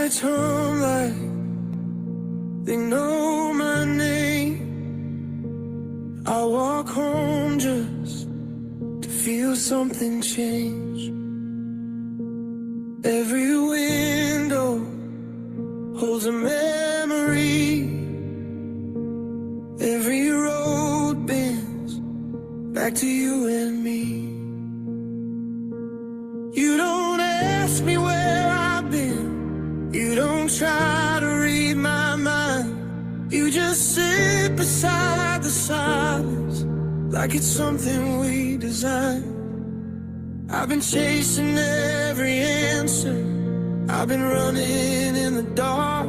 nights home like they know my name. I walk home just to feel something change. Every window holds a memory. Every road bends back to you and me. You don't ask me where I've been. You don't try to read my mind. You just sit beside the silence like it's something we designed. I've been chasing every answer. I've been running in the dark.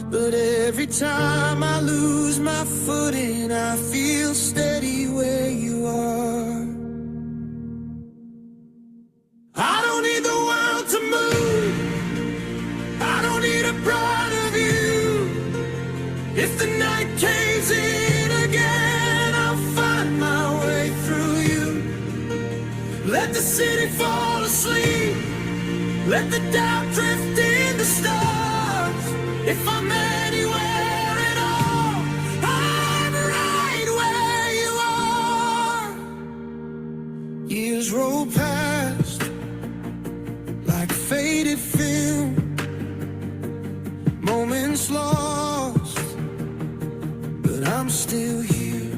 But every time I lose my footing, I feel steady where you are. I don't need the world to move. I don't need a brighter view. If the night caves in again, I'll find my way through you. Let the city fall asleep. Let the doubt drift in the stars. If I'm anywhere at all, I'm right where you are. Years roll past like faded film, moments lost, but I'm still here.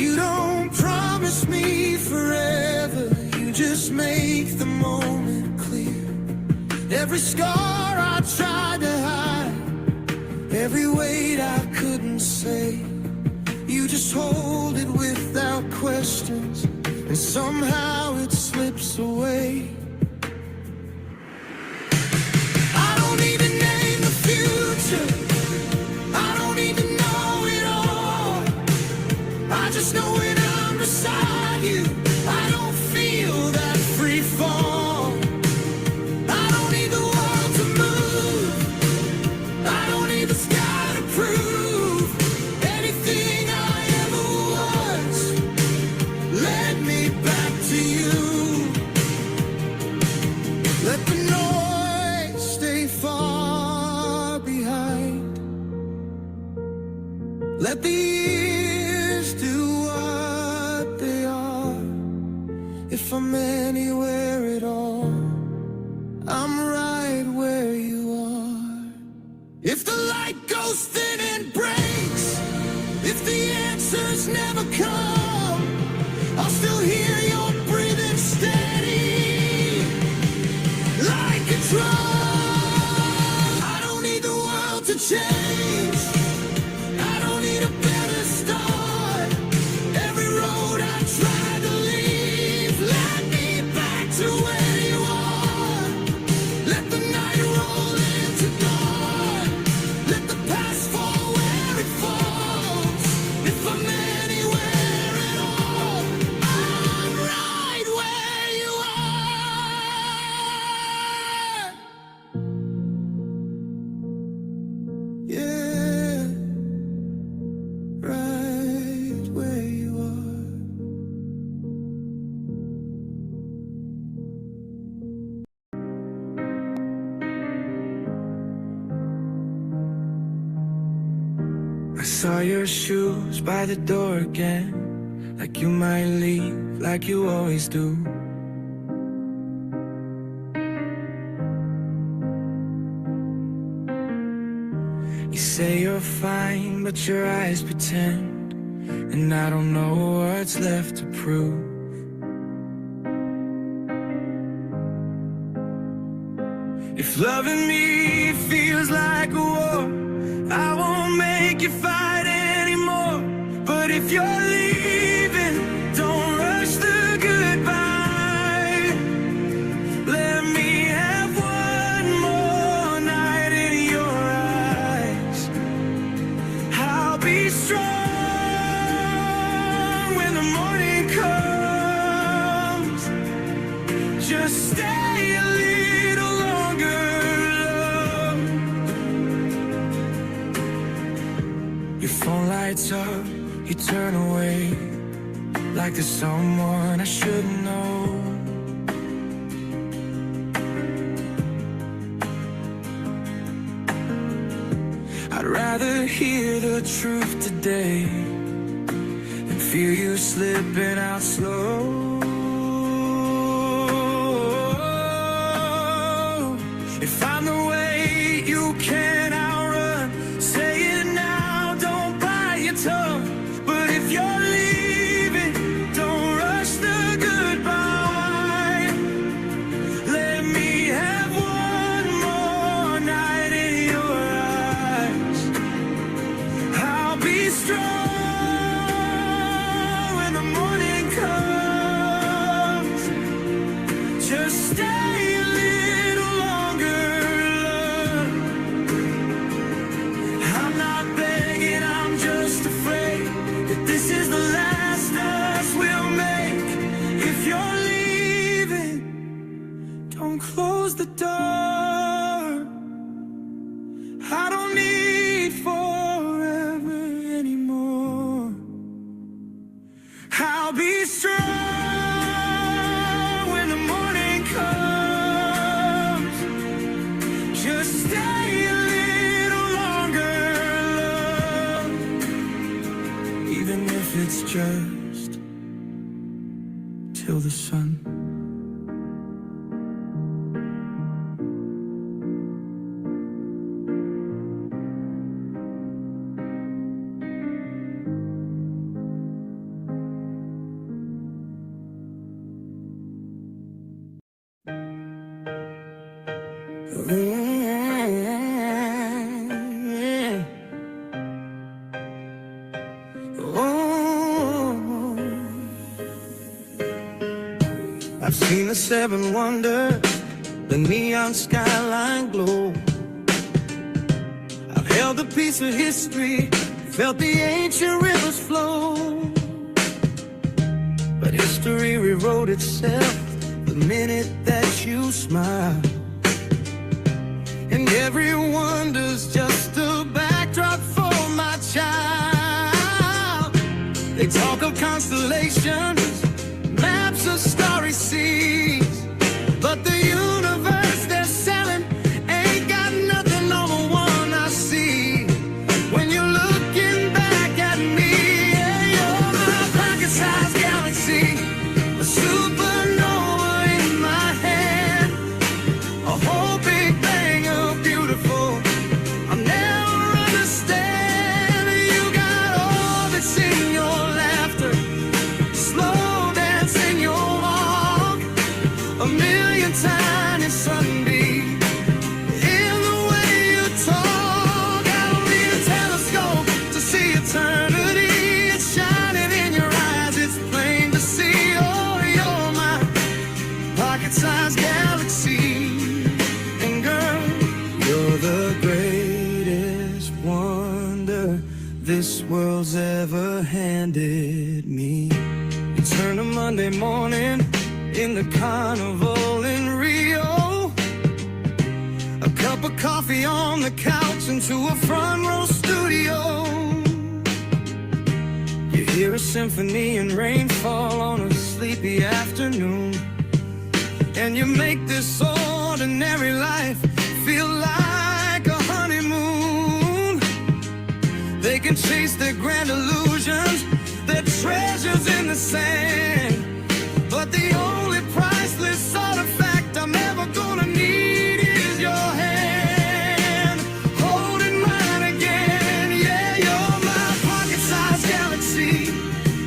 You don't promise me forever, you just make the moment clear. Every scar I tried to hide, every weight I couldn't say, you just hold it without questions, and somehow it slips away. I don't need to name the future. I don't need to know it all. I just know when I'm beside you, I don't feel that free fall. I don't need the world to move. I don't need the sky to prove anything I ever was. Let me back to you. Let the noise stay far behind. Let the years do what they are. If I'm anywhere at all, I'm right where you are. If the light goes thin and breaks, if the answers never come, I'll still hear your breathing steady like a drum. I don't need the world to change. I don't need a better start. Every road I tried to leave led me back to where you are. Let the night roll into dawn. Let the past fall where it falls. If I'm anywhere at all, I'm right where you are. Yeah, right where you are. I saw your shoes by the door again, like you might leave, like you always do. You say you're fine, but your eyes pretend, and I don't know what's left to prove. If loving me feels like a war, I won't make you fight anymore. But if you're leaving, don't rush the goodbye. Let me have one more night in your eyes. I'll be strong when the morning comes. Just stay a little longer, love. Your phone lights up, you turn away, like there's someone I should know. I'd rather hear the truth today than feel you slipping out slow. If I'm the way you can outrun, say it now, don't bite your tongue. But if you're leaving, don't rush the goodbye. Let me have one more night in your eyes. I'll be strong when the morning comes. Just stay a little longer, love. I'm not begging, I'm just afraid that this is the last us will make. If you're leaving, don't close the door. I don't need forever anymore. I'll be strong when the morning comes. Just stay a little longer, love. Even if it's just till the sun. I've seen the seven wonders, the neon skyline glow. I've held a piece of history, felt the ancient rivers flow. But history rewrote itself the minute that you smile. And every wonder's just a backdrop for my child. They talk of constellations, maps of starry seas, but the universe they're selling ain't got nothing on the one I see. When you're looking back at me, yeah, you're my pocket-sized galaxy, a supernova in my hand, a whole big bang of beautiful. I'll never understand. You got orbits in your laughter, slow dance in your walk, a million tiny sunbeams in the way you talk. I don't need a telescope to see eternity. It's shining in your eyes, it's plain to see. Oh, you're my pocket-sized galaxy. And girl, you're the greatest wonder this world's ever handed me. You turn a Monday morning in the carnival in Rio, a cup of coffee on the couch into a front row studio. You hear a symphony and rainfall on a sleepy afternoon, and you make this ordinary life feel like a honeymoon. They can chase their grand illusions, their treasures in the sand, but the only priceless artifact I'm ever gonna need is your hand. Holding mine again, yeah, you're my pocket-sized galaxy,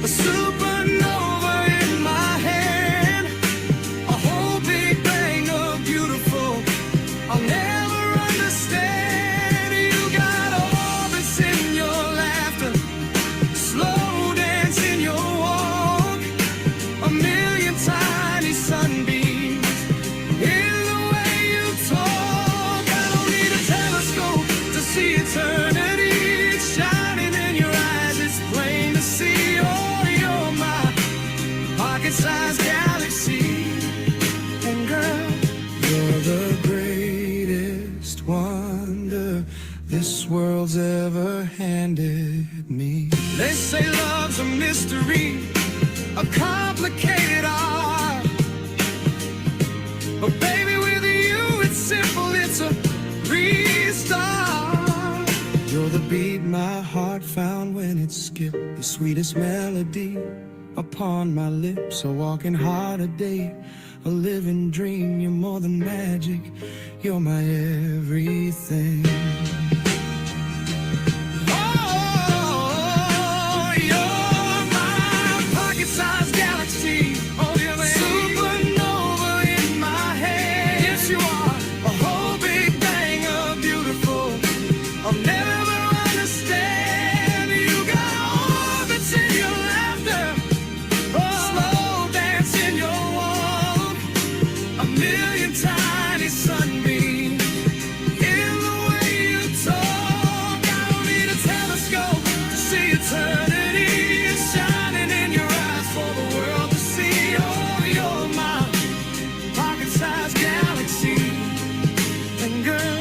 a supernova in my hand, a whole big bang of beautiful. I'll never understand. You got orbits in your laughter, slow dance in your walk, a million tiny sunbeams in the way you talk. I don't need a telescope to see eternity. It's shining in your eyes, it's plain to see. Oh, you're my pocket-sized galaxy. And girl, you're the greatest wonder this world's ever handed me. They say love's a mystery, a complicated art, but baby, with you it's simple, it's a restart. You're You're the beat my heart found when it skipped, the sweetest melody upon my lips. A walking heart a day, a living dream. You're more than magic, you're my everything. Oh, you're my pocket-sized galaxy. Oh, you're the supernova in my head. Yes, you are. A whole big bang of beautiful. I'll never understand. You got orbits in your laughter, slow dance in your warmth, a million tiny sunbeams in the way you talk. I don't need a telescope to see eternity is shining in your eyes for the world to see. Oh, you're my pocket-sized galaxy, and girl,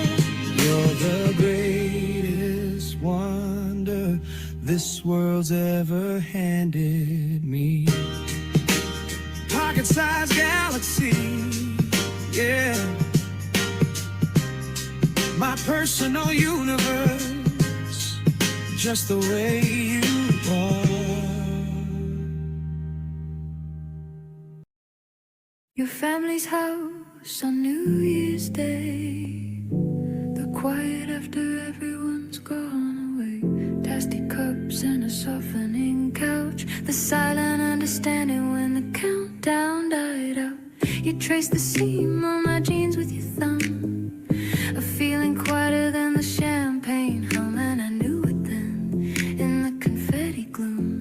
you're the greatest wonder this world's ever handed me. Pocket-sized galaxy, yeah. My personal universe, just the way you are. Your family's house on New Year's Day, the quiet after everyone's gone away, dusty cups and a softening couch, the silent understanding when the countdown died out. You traced the seam on my jeans with your thumb, a feeling quieter than the champagne hum, and I knew it then in the confetti gloom.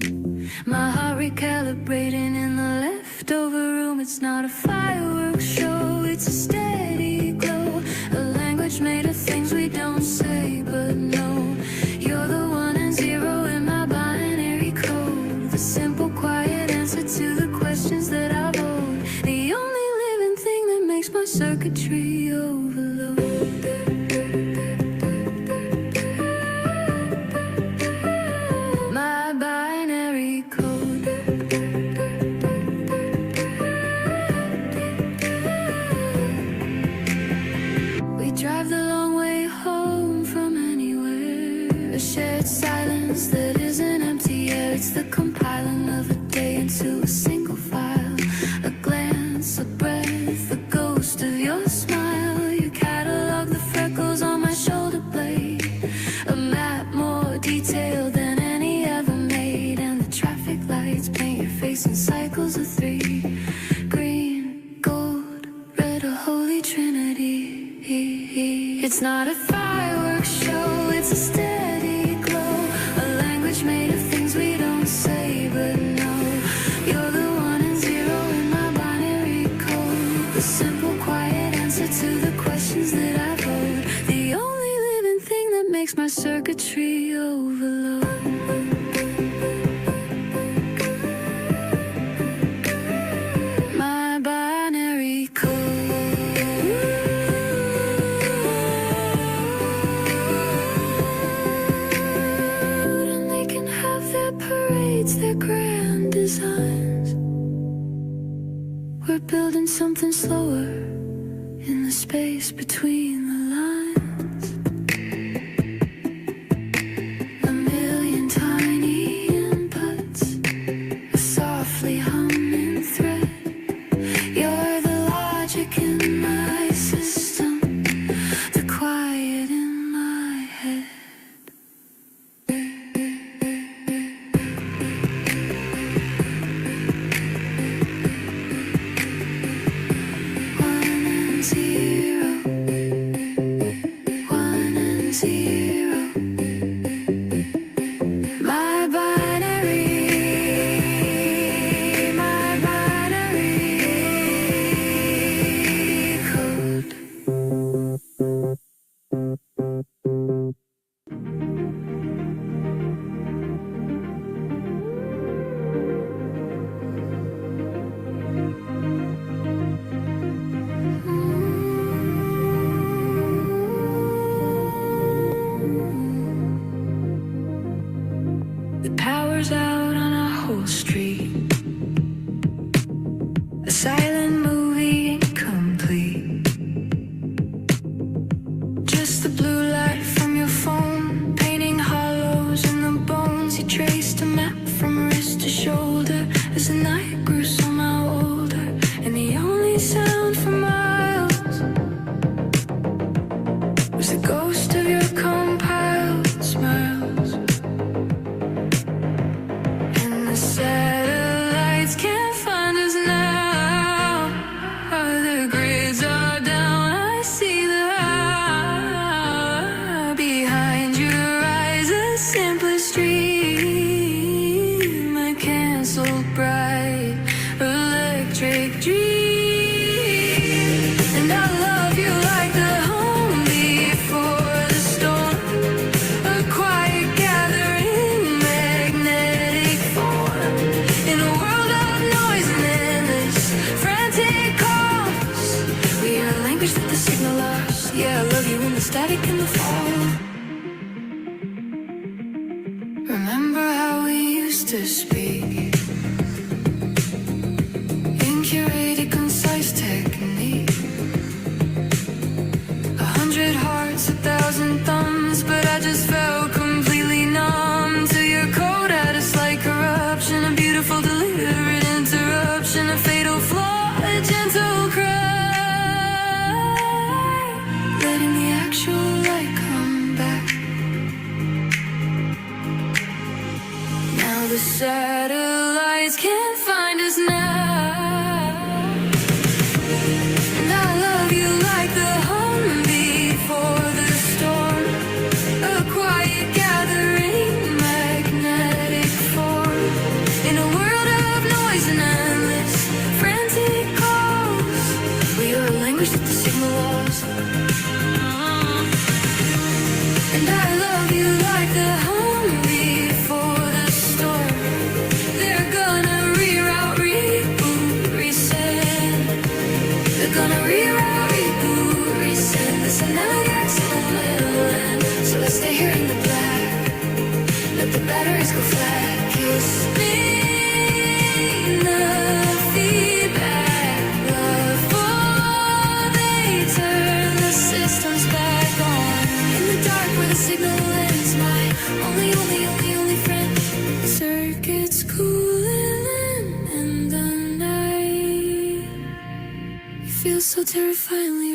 My heart recalibrating in the leftover room. It's not a fireworks show, it's a steady glow, a language made of things we don't say but know. You're the one and zero in my binary code, the simple quiet answer to the questions that I've owed, the only living thing that makes my circuitry overload. My binary code. We drive the long way home from anywhere, a shared silence that isn't empty air. It's the compiling of a day into a single file, a glance, a breath, the ghost of your smile. You catalog the freckles on my shoulder blade, a map more detailed than any ever made, and the traffic lights paint your face in cycles of three. Green, gold, red, a holy trinity. It's not a fireworks show, it's a steady glow, a language made of things we don't say but know. You're the one and zero in my binary code, the simple quiet answer to the questions that I've owed, the only living thing that makes my circuitry overload. My binary code. And they can have their parades, their grand designs. We're building something slower in the space between the lines. A million tiny inputs, a softly humming thread. You're the logic in my system, the quiet in my head. One and zero, one and zero. My binary code. The power's out on our whole street, a silent movie incomplete. Just the blue light from your phone, painting fall. Remember how we used to speak in curated, concise technique. 100 hearts, 1,000 thumbs, but I just felt completely numb to your code. At a slight corruption, a beautiful deliberate interruption, a fatal flaw, a gentle cry, letting the actual light come back. Now the satellites can't find us now, and I love you like the hum before the storm, a quiet gathering, magnetic form, in a world of noise and endless frantic calls. We are a language that the signal lost, and I love you like the hum before the storm. They're gonna reroute, reboot, reset. They're gonna reroute, reboot, reset. Listen, never gets in the middle, and so let's stay here in the black. Let the batteries go flat. Kiss me, the feedback. Love before they turn the systems back on. In the dark where the signal ends, my only friend. Circuits cooling in the night. You feel so terrifyingly